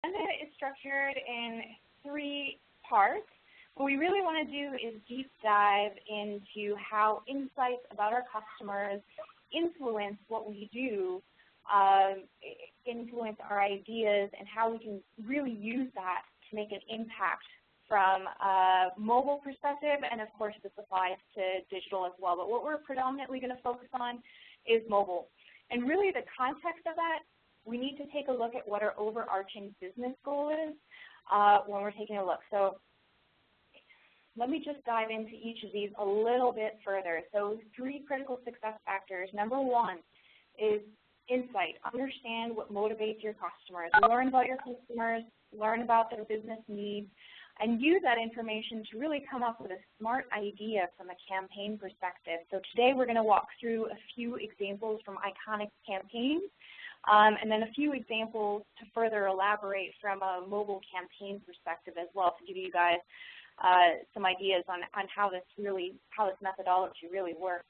agenda is structured in 3 parts. What we really want to do is deep dive into how insights about our customers influence what we do, influence our ideas, and how we can really use that to make an impact from a mobile perspective, and of course this applies to digital as well. But what we're predominantly going to focus on is mobile. And really the context of that, we need to take a look at what our overarching business goal is when we're taking a look. So let me just dive into each of these a little bit further. So 3 critical success factors. Number 1 is insight. Understand what motivates your customers. Learn about your customers, learn about their business needs, and use that information to really come up with a smart idea from a campaign perspective. So today we're going to walk through a few examples from iconic campaigns, and then a few examples to further elaborate from a mobile campaign perspective as well, to give you guys some ideas on how this methodology really works.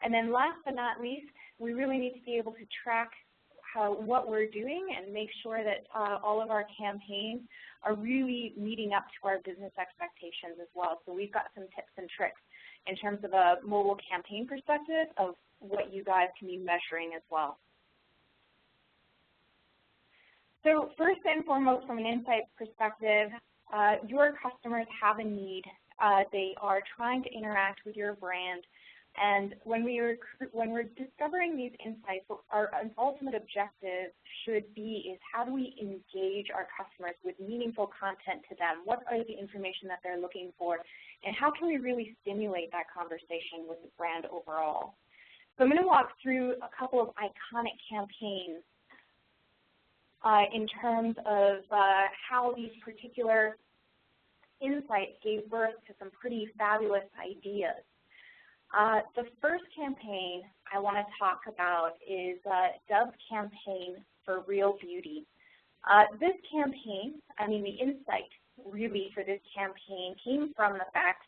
And then last but not least, we really need to be able to track what we're doing and make sure that all of our campaigns are really meeting up to our business expectations as well. So we've got some tips and tricks in terms of a mobile campaign perspective of what you guys can be measuring as well. So first and foremost, from an insight perspective, your customers have a need. They are trying to interact with your brand. And when we're discovering these insights, our ultimate objective should be is how do we engage our customers with meaningful content to them? What are the information that they're looking for? And how can we really stimulate that conversation with the brand overall? So I'm going to walk through a couple of iconic campaigns in terms of how these particular insights gave birth to some pretty fabulous ideas. The first campaign I want to talk about is Dove's campaign for Real Beauty. This campaign, the insight really for this campaign came from the fact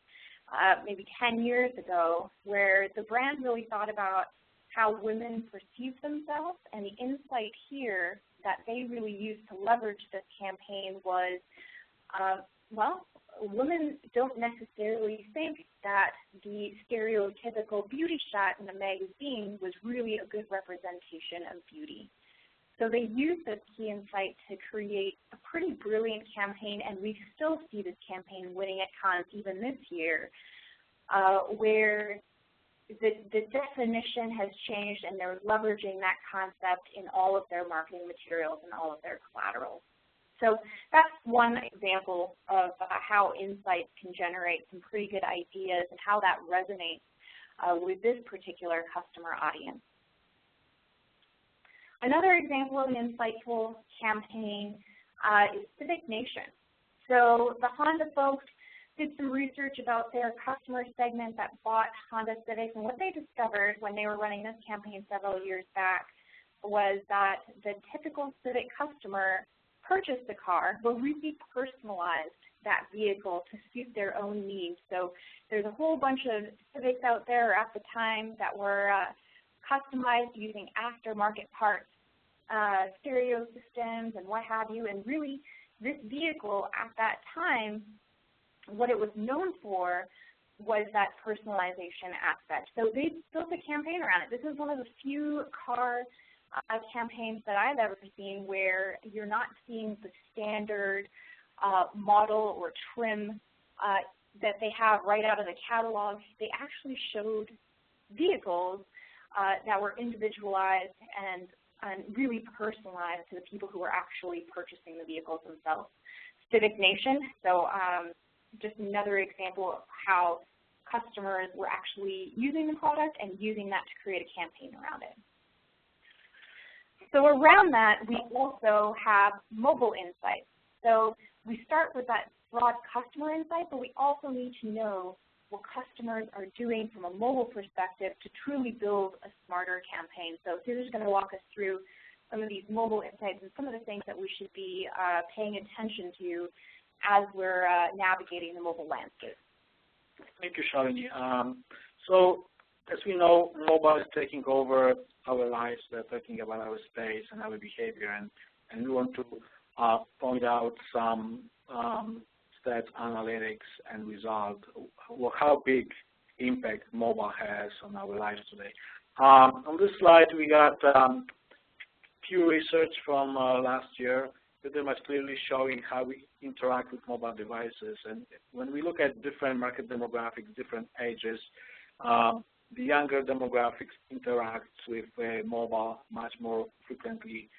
maybe 10 years ago where the brand really thought about how women perceive themselves, and the insight here that they really used to leverage this campaign was, well, women don't necessarily think that the stereotypical beauty shot in a magazine was really a good representation of beauty. So they used this key insight to create a pretty brilliant campaign, and we still see this campaign winning at Cannes even this year, where the definition has changed and they're leveraging that concept in all of their marketing materials and all of their collateral. So that's one example of how insights can generate some pretty good ideas and how that resonates with this particular customer audience. Another example of an insightful campaign is Civic Nation. So the Honda folks did some research about their customer segment that bought Honda Civics, and what they discovered when they were running this campaign several years back was that the typical Civic customer purchased a car but really personalized that vehicle to suit their own needs. So there's a whole bunch of Civics out there at the time that were customized using aftermarket parts, stereo systems, and what have you. And really, this vehicle at that time, what it was known for was that personalization aspect. So they built a campaign around it. This is one of the few car campaigns that I've ever seen where you're not seeing the standard model or trim that they have right out of the catalog. They actually showed vehicles that were individualized and really personalized to the people who were actually purchasing the vehicles themselves. Civic Nation, so just another example of how customers were actually using the product and using that to create a campaign around it. So around that, we also have mobile insights. So we start with that broad customer insight, but we also need to know what customers are doing from a mobile perspective to truly build a smarter campaign. So Susan's going to walk us through some of these mobile insights and some of the things that we should be paying attention to as we're navigating the mobile landscape. Thank you, Shalini. So as we know, mobile is taking over our lives. They're talking about our space and our behavior, and we want to point out some stats, analytics, and results, how big impact mobile has on our lives today. On this slide, we got Pew Research from last year, pretty much clearly showing how we interact with mobile devices. And when we look at different market demographics, different ages, the younger demographics interact with mobile much more frequently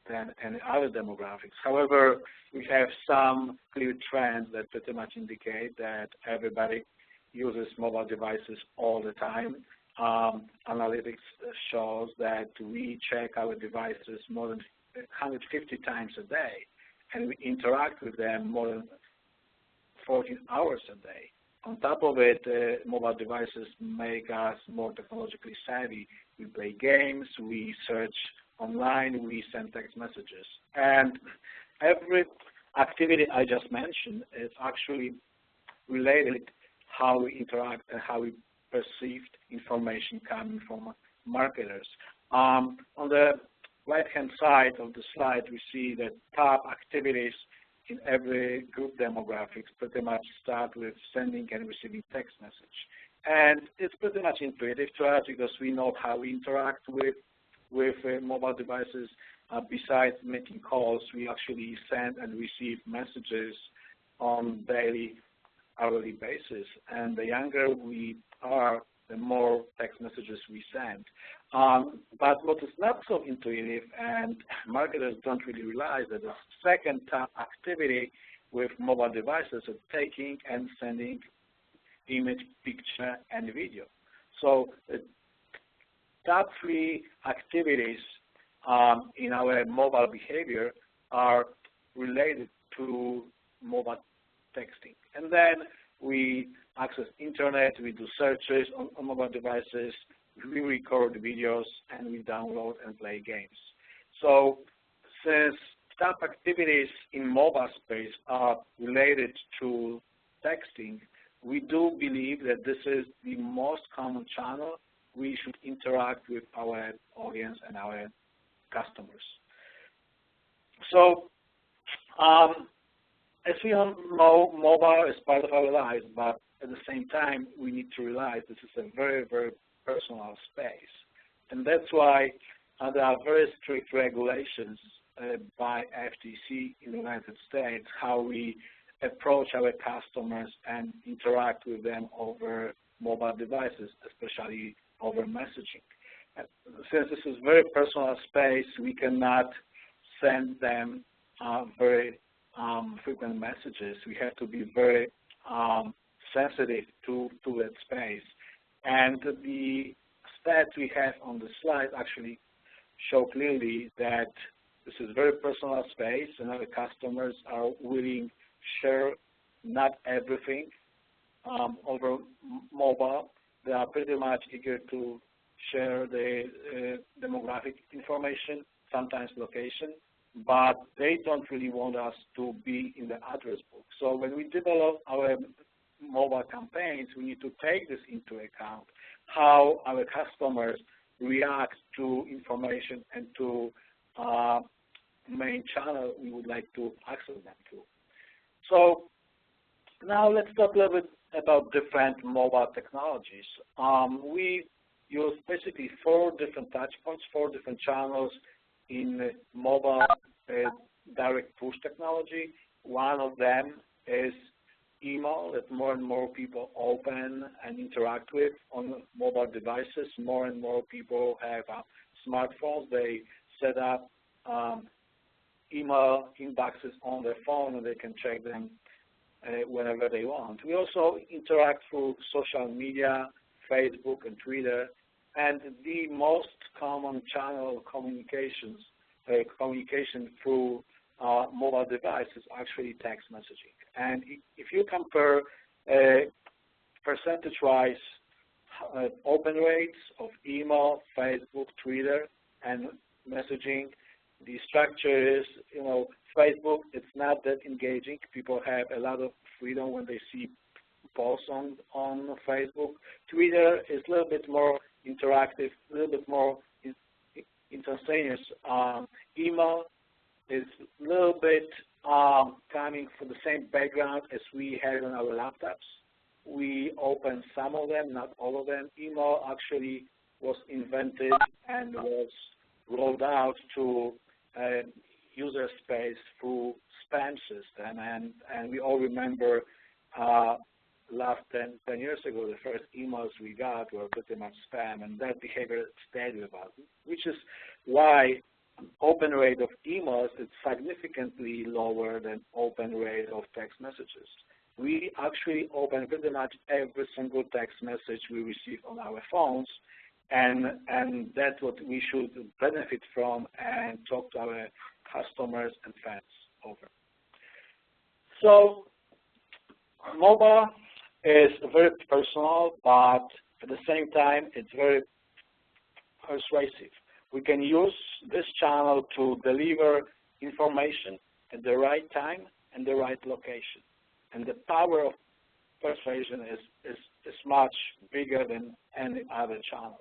than any other demographics. However, we have some clear trends that pretty much indicate that everybody uses mobile devices all the time. Analytics shows that we check our devices more than 150 times a day, and we interact with them more than 14 hours a day. On top of it, mobile devices make us more technologically savvy. We play games, we search online, we send text messages. And every activity I just mentioned is actually related how we interact and how we perceived information coming from marketers. On the right-hand side of the slide, we see that top activities in every group demographics pretty much start with sending and receiving text message. And it's pretty much intuitive to us because we know how we interact with mobile devices. Besides making calls, we actually send and receive messages on daily, hourly basis. And the younger we are, the more text messages we send. But what is not so intuitive, and marketers don't really realize, that the second top activity with mobile devices is taking and sending image, picture, and video. So the top three activities in our mobile behavior are related to mobile texting. And then we access internet, we do searches on mobile devices, we record videos, and we download and play games. So since top activities in mobile space are related to texting, we do believe that this is the most common channel we should interact with our audience and our customers. So as we all know, mobile is part of our lives, but at the same time, we need to realize this is a very, very personal space. And that's why there are very strict regulations by FTC in the United States, how we approach our customers and interact with them over mobile devices, especially over messaging. Since this is very personal space, we cannot send them very frequent messages. We have to be very sensitive to that space. And the stats we have on the slide actually show clearly that this is very personal space, and our customers are willing to share not everything over mobile. They are pretty much eager to share the demographic information, sometimes location, but they don't really want us to be in the address book. So when we develop our mobile campaigns, we need to take this into account, how our customers react to information and to main channel we would like to access them to. So now let's talk a little bit about different mobile technologies. We use basically 4 different touch points, 4 different channels in mobile direct push technology. One of them is email that more and more people open and interact with on mobile devices. More and more people have smartphones. They set up email inboxes on their phone, and they can check them whenever they want. We also interact through social media, Facebook and Twitter, and the most common channel of communication through mobile devices is actually text messaging. And if you compare percentage-wise open rates of email, Facebook, Twitter, and messaging, the structure is, Facebook, it's not that engaging. People have a lot of freedom when they see posts on Facebook. Twitter is a little bit more interactive, a little bit more instantaneous. Email is a little bit coming from the same background as we had on our laptops. We opened some of them, not all of them. Email actually was invented and was rolled out to user space through spam system, and we all remember last 10 years ago, the first emails we got were pretty much spam, and that behavior stayed with us, which is why open rate of emails is significantly lower than open rate of text messages. We actually open pretty much every single text message we receive on our phones, and that's what we should benefit from and talk to our customers and fans over. So mobile is very personal, but at the same time, it's very persuasive. We can use this channel to deliver information at the right time and the right location. And the power of persuasion is much bigger than any other channels.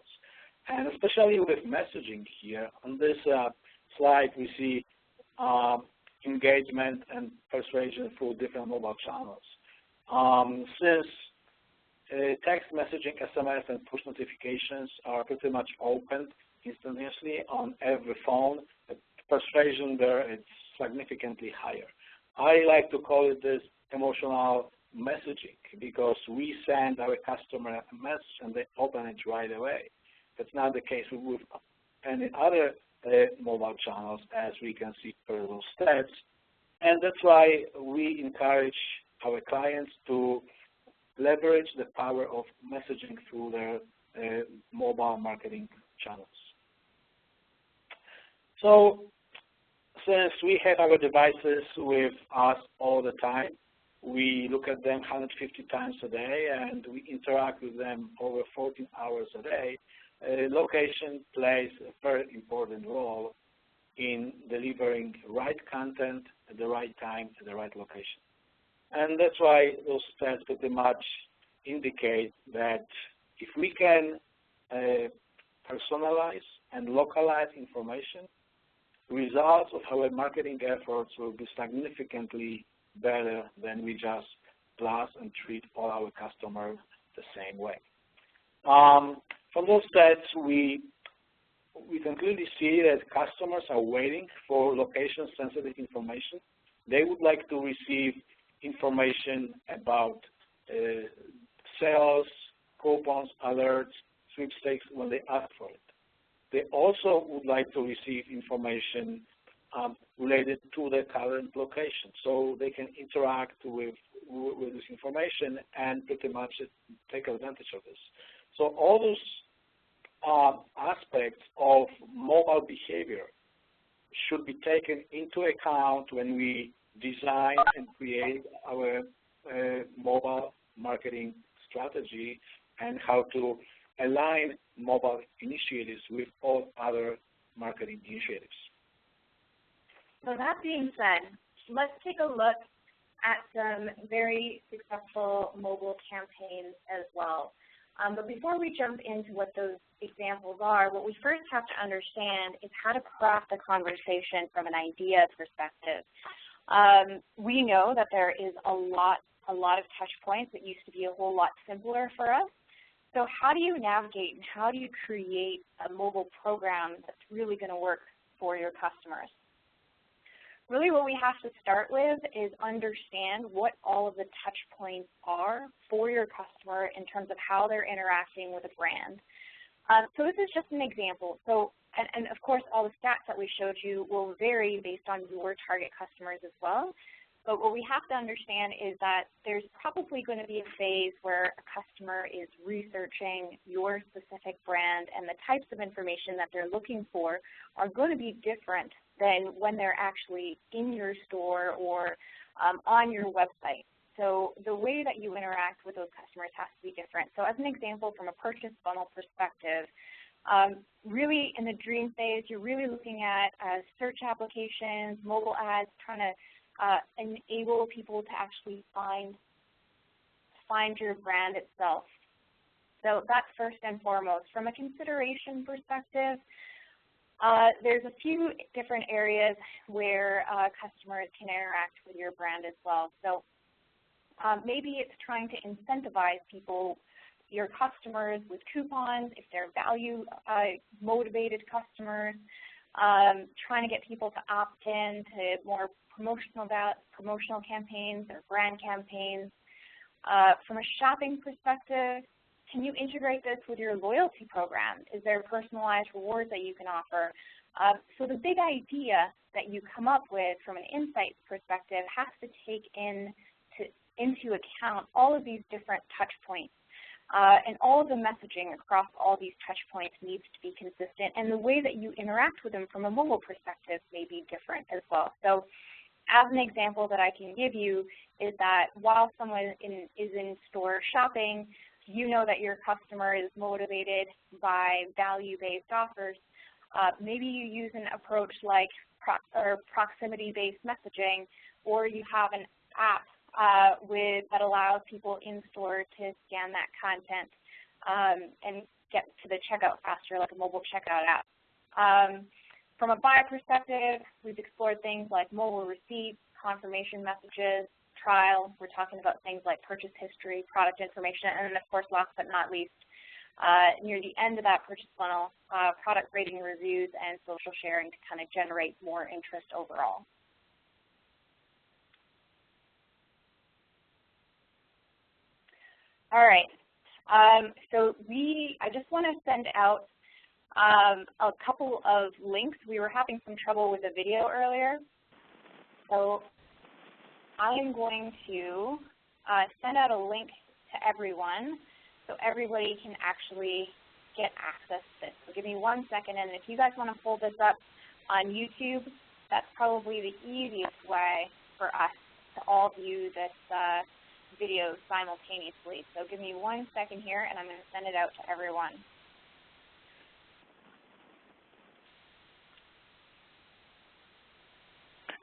And especially with messaging here, on this slide we see engagement and persuasion through different mobile channels. Since text messaging, SMS, and push notifications are pretty much opened instantaneously on every phone, the persuasion there is significantly higher. I like to call it this emotional messaging because we send our customer a message and they open it right away. That's not the case with any other mobile channels, as we can see per those stats. And that's why we encourage our clients to leverage the power of messaging through their mobile marketing channels. So since we have our devices with us all the time, we look at them 150 times a day and we interact with them over 14 hours a day, location plays a very important role in delivering right content at the right time at the right location. And that's why those stats pretty much indicate that if we can personalize and localize information, results of our marketing efforts will be significantly better than we just blast and treat all our customers the same way. From those stats, we can clearly see that customers are waiting for location-sensitive information. They would like to receive information about sales, coupons, alerts, sweepstakes when they ask for it. They also would like to receive information related to their current location, so they can interact with this information and pretty much take advantage of this. So all those aspects of mobile behavior should be taken into account when we design and create our mobile marketing strategy and how to align mobile initiatives with all other marketing initiatives. So that being said, let's take a look at some very successful mobile campaigns as well. But before we jump into what those examples are, what we first have to understand is how to craft a conversation from an idea perspective. We know that there is a lot of touch points that used to be a whole lot simpler for us. So how do you navigate and how do you create a mobile program that's really going to work for your customers? Really what we have to start with is understand what all of the touch points are for your customer in terms of how they're interacting with a brand. So this is just an example. So, and of course all the stats that we showed you will vary based on your target customers as well. But what we have to understand is that there's probably going to be a phase where a customer is researching your specific brand, and the types of information that they're looking for are going to be different than when they're actually in your store or on your website. So the way that you interact with those customers has to be different. So as an example, from a purchase funnel perspective, really in the dream phase, you're really looking at search applications, mobile ads, trying to enable people to actually find your brand itself. So that's first and foremost. From a consideration perspective, There's a few different areas where customers can interact with your brand as well. So maybe it's trying to incentivize people, your customers, with coupons, if they're value-motivated customers, trying to get people to opt in to more promotional campaigns or brand campaigns. From a shopping perspective, can you integrate this with your loyalty program? Is there personalized rewards that you can offer? So the big idea that you come up with from an insights perspective has to take into account all of these different touch points. And all of the messaging across all these touch points needs to be consistent, and the way that you interact with them from a mobile perspective may be different as well. So as an example that I can give you is that while someone is in store shopping, you know that your customer is motivated by value-based offers. Maybe you use an approach like proximity-based messaging, or you have an app that allows people in store to scan that content and get to the checkout faster, like a mobile checkout app. From a buyer perspective, we've explored things like mobile receipts, confirmation messages, trial. We're talking about things like purchase history, product information, and then of course, last but not least, near the end of that purchase funnel, product rating reviews and social sharing to kind of generate more interest overall. All right, so I just want to send out a couple of links. We were having some trouble with the video earlier, so I am going to send out a link to everyone so everybody can actually get access to this. So give me 1 second, and if you guys want to pull this up on YouTube, that's probably the easiest way for us to all view this video simultaneously. So give me 1 second here, and I'm going to send it out to everyone.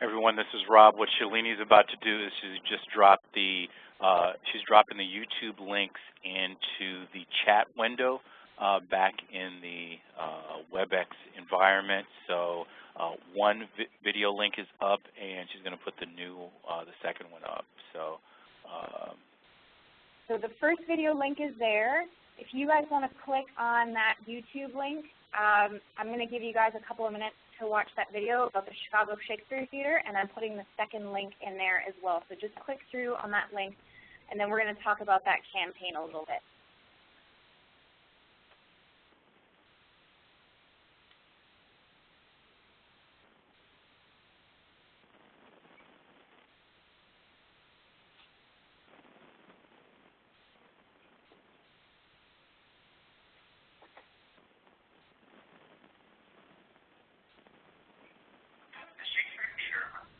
Everyone, this is Rob. What Shalini is about to do is she's just dropped she's dropping the YouTube links into the chat window back in the WebEx environment. So one video link is up, and she's going to put the second one up. So the first video link is there. If you guys want to click on that YouTube link, I'm going to give you guys a couple of minutes to watch that video about the Chicago Shakespeare Theater, and I'm putting the second link in there as well. So just click through on that link, and then we're going to talk about that campaign a little bit.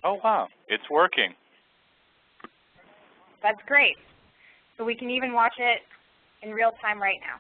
oh wow, it's working. That's great. So we can even watch it in real time right now.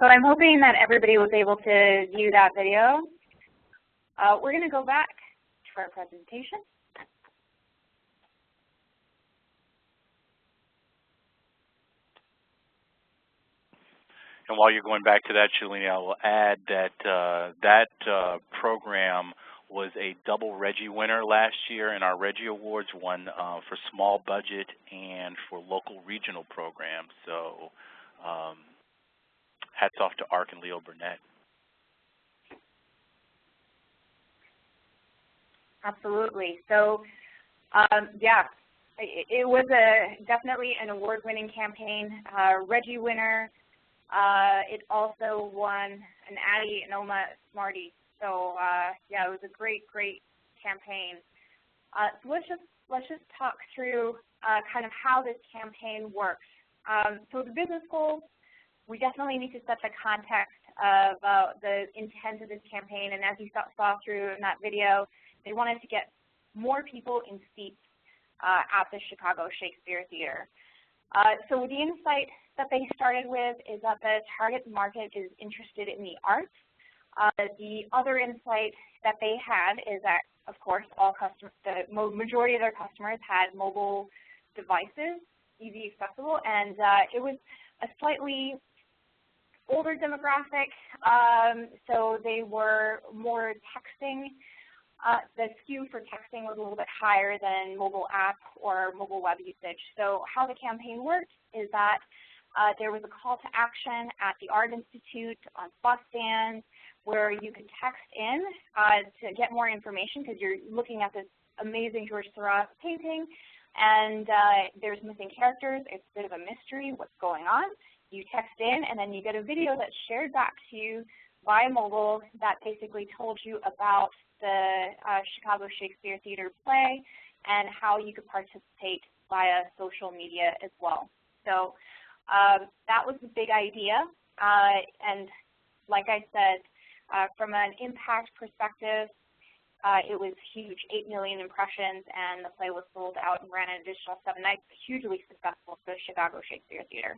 So I'm hoping that everybody was able to view that video. We're going to go back to our presentation. And while you're going back to that, Shalini, I will add that that program was a double Reggie winner last year, and our Reggie Awards won for small budget and for local regional programs. So hats off to ARC and Leo Burnett. Absolutely. So, yeah, it was definitely an award-winning campaign, Reggie winner. It also won an Addy and OMA Smarty. So, yeah, it was a great campaign. So let's just talk through kind of how this campaign works. So the business goals, we definitely need to set the context of the intent of this campaign. And as you saw through in that video, they wanted to get more people in seats at the Chicago Shakespeare Theater. So the insight that they started with is that the target market is interested in the arts. The other insight that they had is that, of course, the majority of their customers had mobile devices, easy accessible, and it was a slightly older demographic, so they were more texting. The SKU for texting was a little bit higher than mobile app or mobile web usage. So how the campaign worked is that there was a call to action at the Art Institute on bus stands where you could text in to get more information because you're looking at this amazing George Seurat painting and there's missing characters. It's a bit of a mystery what's going on. You text in and then you get a video that's shared back to you via mobile that basically told you about the Chicago Shakespeare Theater play and how you could participate via social media as well. So that was the big idea. And like I said, from an impact perspective, it was huge, 8 million impressions, and the play was sold out and ran an additional 7 nights, hugely successful for the Chicago Shakespeare Theater.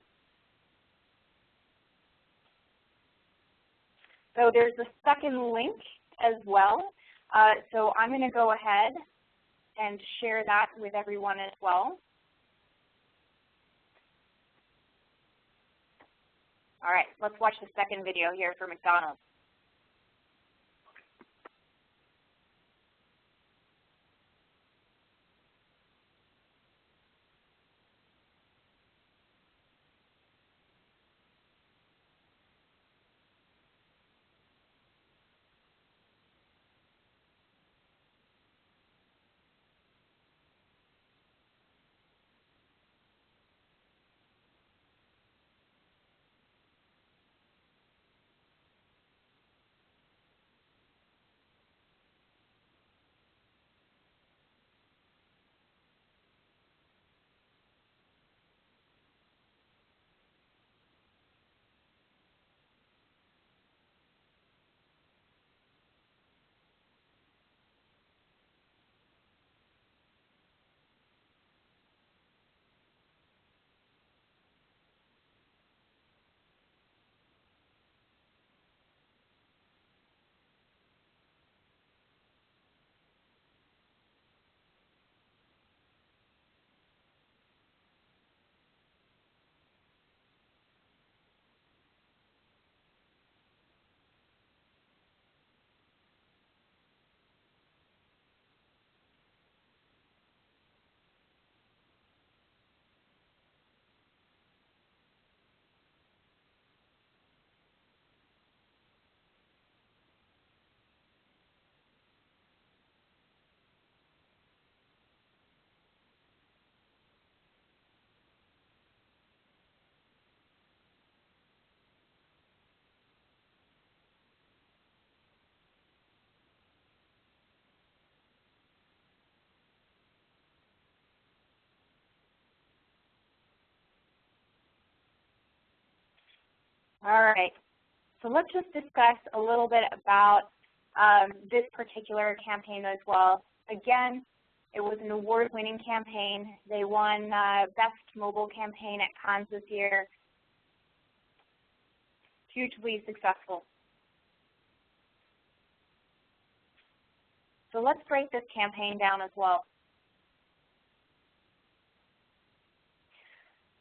So there's a second link as well. So I'm going to go ahead and share that with everyone as well. All right, let's watch the second video here for McDonald's. All right, so let's just discuss a little bit about this particular campaign as well. Again, it was an award-winning campaign. They won Best Mobile Campaign at Cannes this year. hugely successful. So let's break this campaign down as well.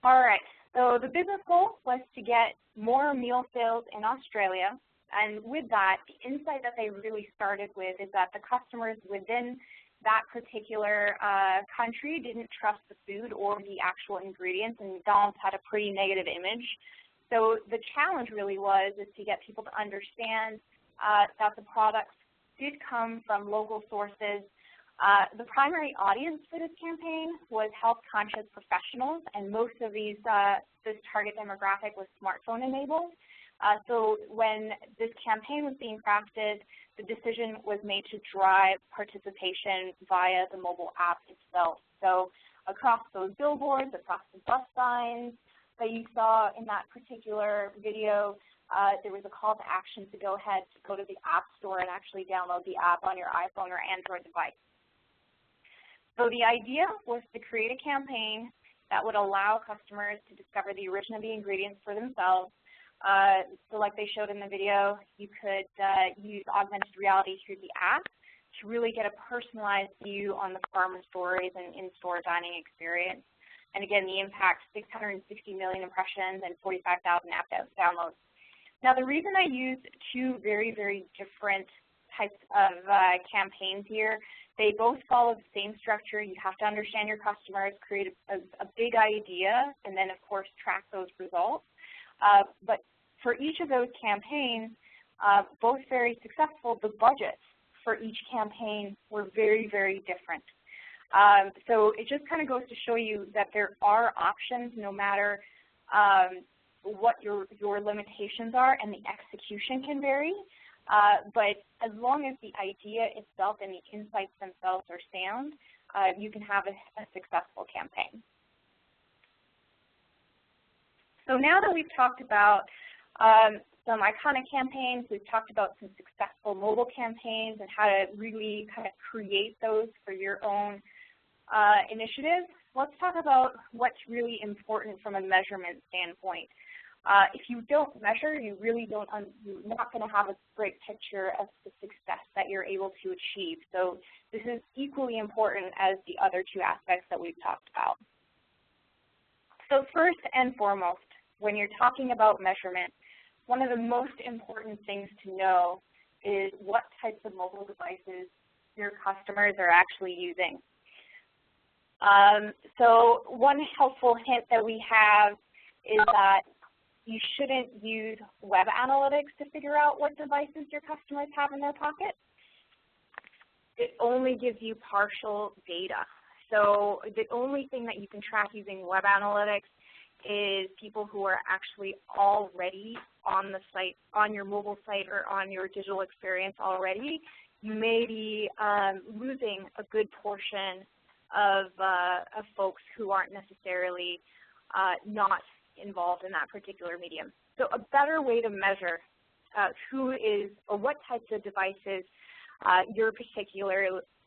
All right, so the business goal was to get more meal sales in Australia, and with that, the insight that they really started with is that the customers within that particular country didn't trust the food or the actual ingredients, and McDonald's had a pretty negative image. So the challenge really was to get people to understand that the products did come from local sources. The primary audience for this campaign was health-conscious professionals, and most of this target demographic was smartphone-enabled. So when this campaign was being crafted, the decision was made to drive participation via the mobile app itself. So across those billboards, across the bus signs that you saw in that particular video, there was a call to action to go ahead to go to the App Store and actually download the app on your iPhone or Android device. So the idea was to create a campaign that would allow customers to discover the origin of the ingredients for themselves. So like they showed in the video, you could use augmented reality through the app to really get a personalized view on the farmer stories and in-store dining experience. And again, the impact, 660 million impressions and 45,000 app downloads. Now the reason I used two very, very different types of campaigns here, they both follow the same structure. You have to understand your customers, create a big idea, and then of course track those results. But for each of those campaigns, both very successful, the budgets for each campaign were very, very different. So it just kind of goes to show you that there are options no matter what your limitations are, and the execution can vary. But as long as the idea itself and the insights themselves are sound, you can have a successful campaign. So now that we've talked about some iconic campaigns, we've talked about some successful mobile campaigns and how to really kind of create those for your own initiative, let's talk about what's really important from a measurement standpoint. If you don't measure, you're not going to have a great picture of the success that you're able to achieve. So this is equally important as the other two aspects that we've talked about. So first and foremost, when you're talking about measurement, one of the most important things to know is what types of mobile devices your customers are actually using. So one helpful hint that we have is that you shouldn't use web analytics to figure out what devices your customers have in their pocket. It only gives you partial data. So the only thing that you can track using web analytics is people who are actually already on the site, on your mobile site or on your digital experience already. You may be losing a good portion of folks who aren't necessarily not involved in that particular medium. So a better way to measure who is or what types of devices your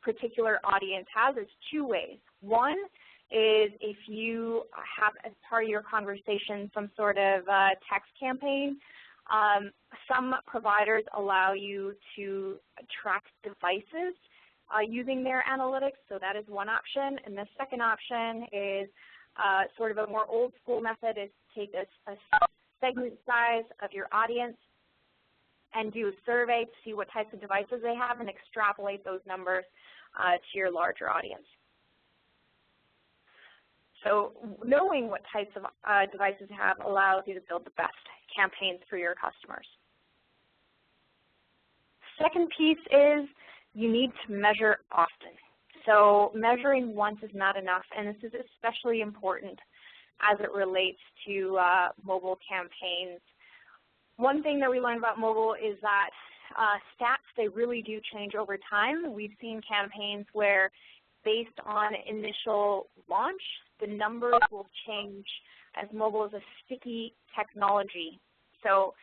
particular audience has is two ways. One is if you have as part of your conversation some sort of text campaign. Some providers allow you to track devices using their analytics, so that is one option. And the second option is sort of a more old school method, is take a segment size of your audience and do a survey to see what types of devices they have and extrapolate those numbers to your larger audience. So knowing what types of devices you have allows you to build the best campaigns for your customers. Second piece is you need to measure often. So measuring once is not enough, and this is especially important as it relates to mobile campaigns. One thing that we learned about mobile is that stats, they really do change over time. We've seen campaigns where based on initial launch, the numbers will change as mobile is a sticky technology. So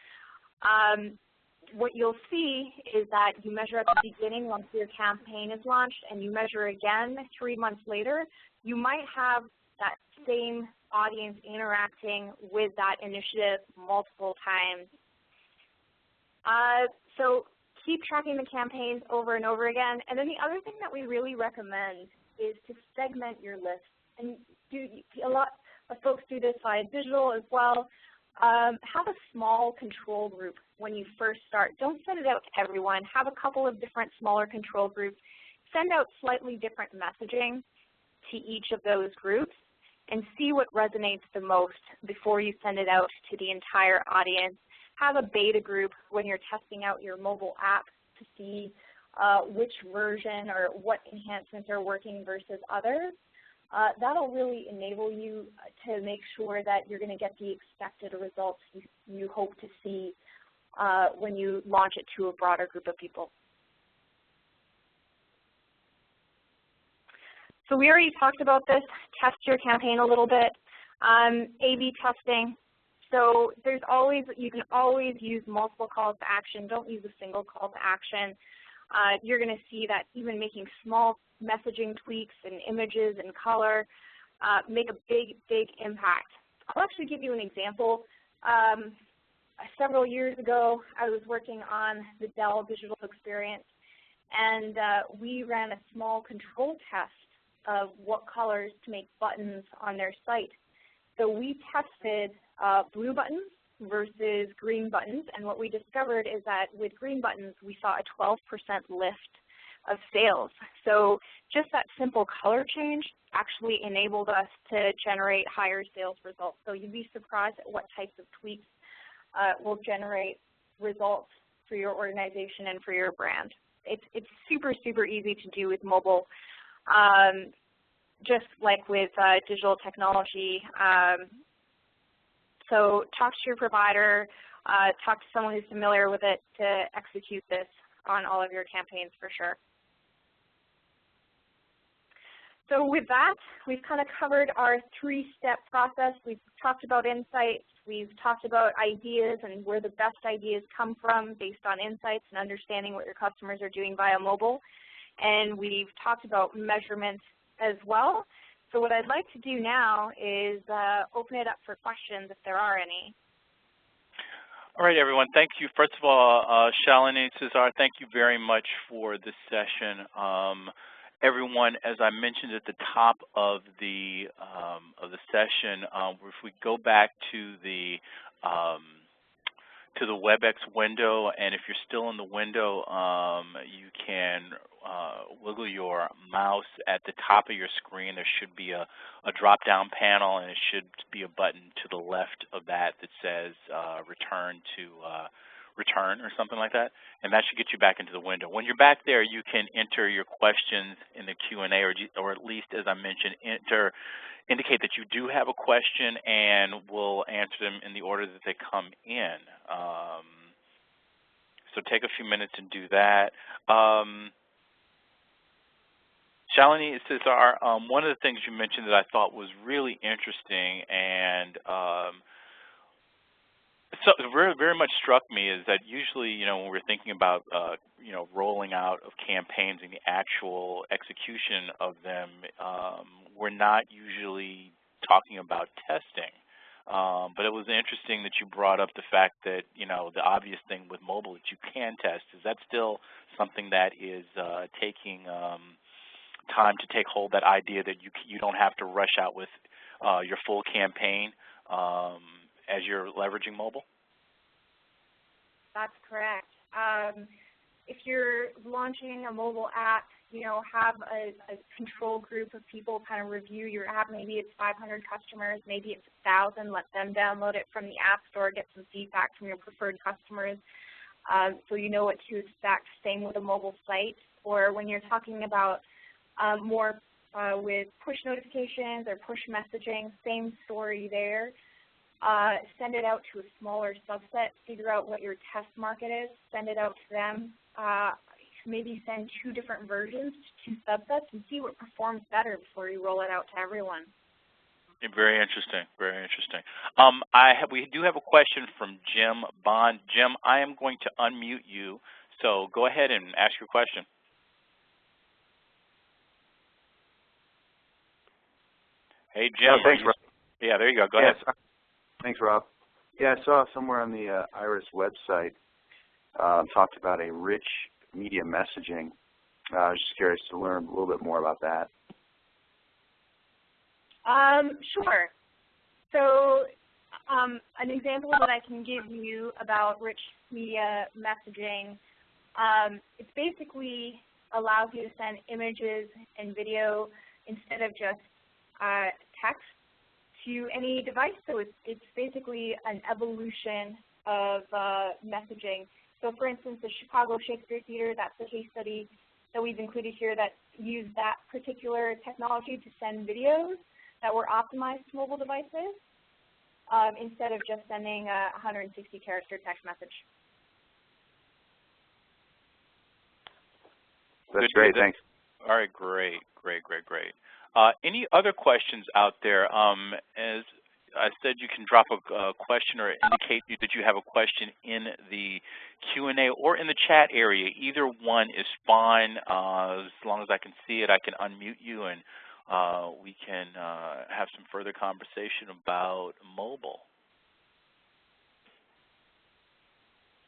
what you'll see is that you measure at the beginning once your campaign is launched, and you measure again 3 months later. You might have that same audience interacting with that initiative multiple times So keep tracking the campaigns over and over again. And then the other thing that we really recommend is to segment your list. And a lot of folks do this via digital as well. Have a small control group when you first start. Don't send it out to everyone. Have a couple of different smaller control groups. Send out slightly different messaging to each of those groups and see what resonates the most before you send it out to the entire audience. Have a beta group when you're testing out your mobile app to see which version or what enhancements are working versus others. That'll really enable you to make sure that you're going to get the expected results you hope to see when you launch it to a broader group of people. So we already talked about this. Test your campaign a little bit. A/B testing. So you can always use multiple calls to action. Don't use a single call to action. You're going to see that even making small messaging tweaks and images and color make a big, big impact. I'll actually give you an example. Several years ago, I was working on the Dell digital experience, and we ran a small control test of what colors to make buttons on their site. So we tested blue buttons versus green buttons, and what we discovered is that with green buttons, we saw a 12% lift of sales. So just that simple color change actually enabled us to generate higher sales results. So you'd be surprised at what types of tweaks will generate results for your organization and for your brand. It's super, super easy to do with mobile. Just like with digital technology. So talk to your provider, talk to someone who's familiar with it to execute this on all of your campaigns for sure. So with that, we've kind of covered our three-step process. We've talked about insights, we've talked about ideas and where the best ideas come from based on insights and understanding what your customers are doing via mobile. And we've talked about measurements as well. So what I'd like to do now is open it up for questions if there are any. All right, everyone. Thank you. First of all, Shalini, Cesar, thank you very much for this session. Everyone, as I mentioned at the top of the session, if we go back to the WebEx window, and if you're still in the window, you can wiggle your mouse at the top of your screen. There should be a drop-down panel, and it should be a button to the left of that says return to return or something like that, and that should get you back into the window. When you're back there, you can enter your questions in the Q&A, or at least, as I mentioned, indicate that you do have a question, and we'll answer them in the order that they come in. So take a few minutes and do that. Shalini, Cesar, one of the things you mentioned that I thought was really interesting and so very much struck me is that usually, when we're thinking about, rolling out of campaigns and the actual execution of them, we're not usually talking about testing. But it was interesting that you brought up the fact that, the obvious thing with mobile that you can test. Is that still something that is taking time to take hold, that idea that you don't have to rush out with your full campaign as you're leveraging mobile? That's correct. If you're launching a mobile app, have a control group of people kind of review your app. Maybe it's 500 customers, maybe it's 1,000. Let them download it from the App Store, get some feedback from your preferred customers so you know what to expect. Same with a mobile site. Or when you're talking about more with push notifications or push messaging, same story there. Send it out to a smaller subset, figure out what your test market is, send it out to them. Maybe send 2 different versions to 2 subsets and see what performs better before you roll it out to everyone. Very interesting, very interesting. We do have a question from Jim Bond. Jim, I am going to unmute you, so go ahead and ask your question. Hey, Jim. Thanks, Rob. Yeah, there you go. Go ahead. Thanks, Rob. Yeah, I saw somewhere on the IRIS website talked about a rich media messaging. I was just curious to learn a little bit more about that. Sure. So an example that I can give you about rich media messaging, it basically allows you to send images and video instead of just text to any device. So it's basically an evolution of messaging. So for instance, the Chicago Shakespeare Theater, that's the case study that we've included here that used that particular technology to send videos that were optimized to mobile devices instead of just sending a 160-character text message. That's great, thanks. All right, great. Any other questions out there? As I said, you can drop a question or indicate that you have a question in the Q&A or in the chat area. Either one is fine. As long as I can see it, I can unmute you, and we can have some further conversation about mobile.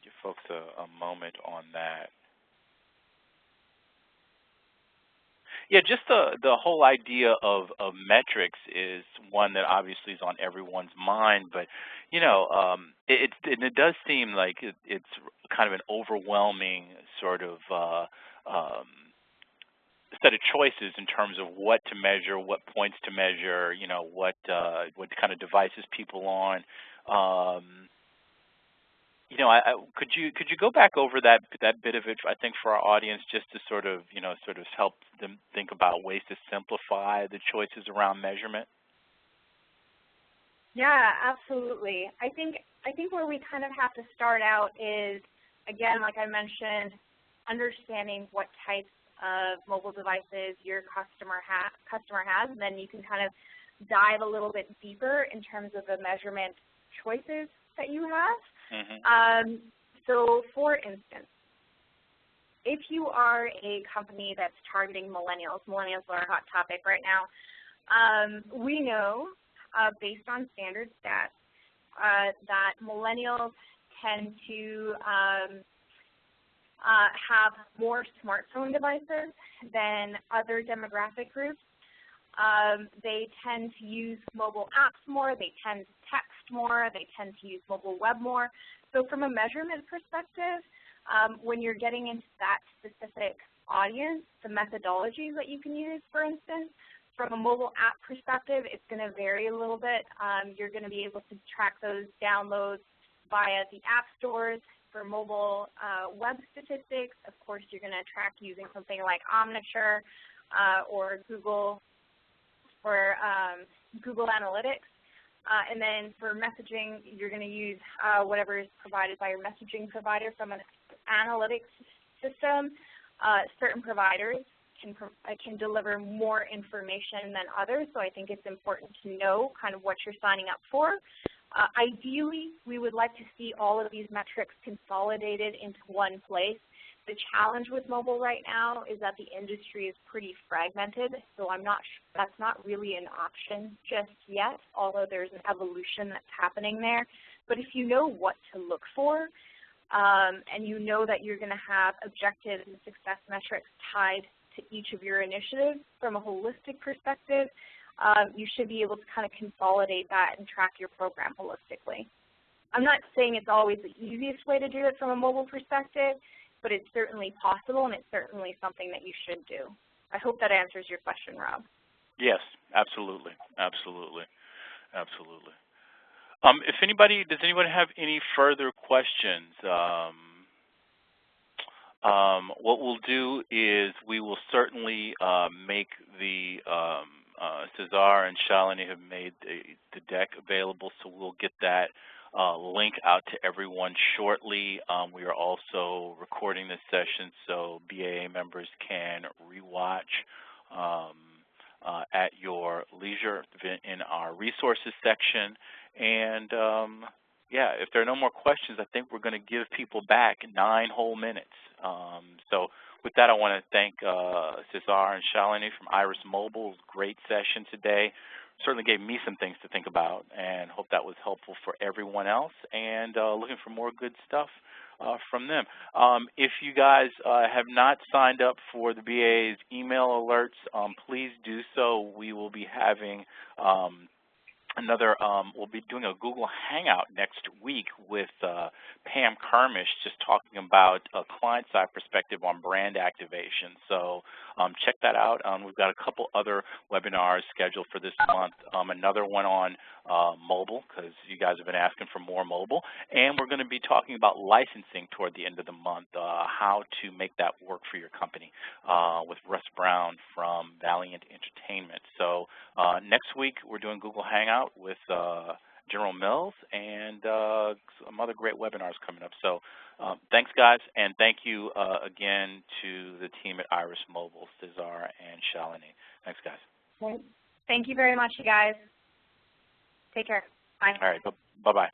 Give folks a moment on that. Yeah, just the whole idea of metrics is one that obviously is on everyone's mind, but you know, it does seem like it's kind of an overwhelming sort of set of choices in terms of what to measure, what points to measure, you know, what kind of devices people on. You know, could you go back over that bit of it, I think, for our audience, just to sort of help them think about ways to simplify the choices around measurement? Yeah, absolutely. I think where we kind of have to start out is, again, like I mentioned, understanding what types of mobile devices your customer has, and then you can kind of dive a little bit deeper in terms of the measurement choices that you have. Mm-hmm. So for instance, if you are a company that's targeting millennials are a hot topic right now, we know based on standard stats that millennials tend to have more smartphone devices than other demographic groups. They tend to use mobile apps more, they tend to text more, they tend to use mobile web more. So from a measurement perspective, when you're getting into that specific audience, the methodologies that you can use, for instance, from a mobile app perspective, it's going to vary a little bit. You're going to be able to track those downloads via the app stores. For mobile web statistics, of course, you're going to track using something like Omniture or Google Analytics. And then for messaging, you're going to use whatever is provided by your messaging provider from an analytics system. Certain providers can deliver more information than others, so I think it's important to know kind of what you're signing up for. Ideally, we would like to see all of these metrics consolidated into one place. The challenge with mobile right now is that the industry is pretty fragmented, so that's not really an option just yet, although there's an evolution that's happening there. But if you know what to look for, and you know that you're going to have objectives and success metrics tied to each of your initiatives from a holistic perspective, you should be able to kind of consolidate that and track your program holistically. I'm not saying it's always the easiest way to do it from a mobile perspective, but it's certainly possible, and it's certainly something that you should do. I hope that answers your question, Rob. Yes, absolutely. If anybody, does anyone have any further questions? What we'll do is we will certainly make the Cesar and Shalini have made the deck available, so we'll get that link out to everyone shortly. We are also recording this session so BAA members can rewatch at your leisure in our resources section. And yeah, if there are no more questions, I think we're going to give people back 9 whole minutes. So with that, I want to thank Cesar and Shalini from Iris Mobile. Great session today. Certainly gave me some things to think about, and hope that was helpful for everyone else. And looking for more good stuff from them. If you guys have not signed up for the BA's email alerts, please do so. We will be having we'll be doing a Google Hangout next week with Pam Carmish, just talking about a client-side perspective on brand activation. So check that out. We've got a couple other webinars scheduled for this month. Another one on mobile, because you guys have been asking for more mobile. And we're going to be talking about licensing toward the end of the month, how to make that work for your company with Russ Brown from Valiant Entertainment. So next week, we're doing Google Hangout with General Mills and some other great webinars coming up. So thanks, guys, and thank you again to the team at Iris Mobile, Cesar and Shalini. Thanks, guys. Thank you very much, you guys. Take care. Bye. All right. Bye-bye.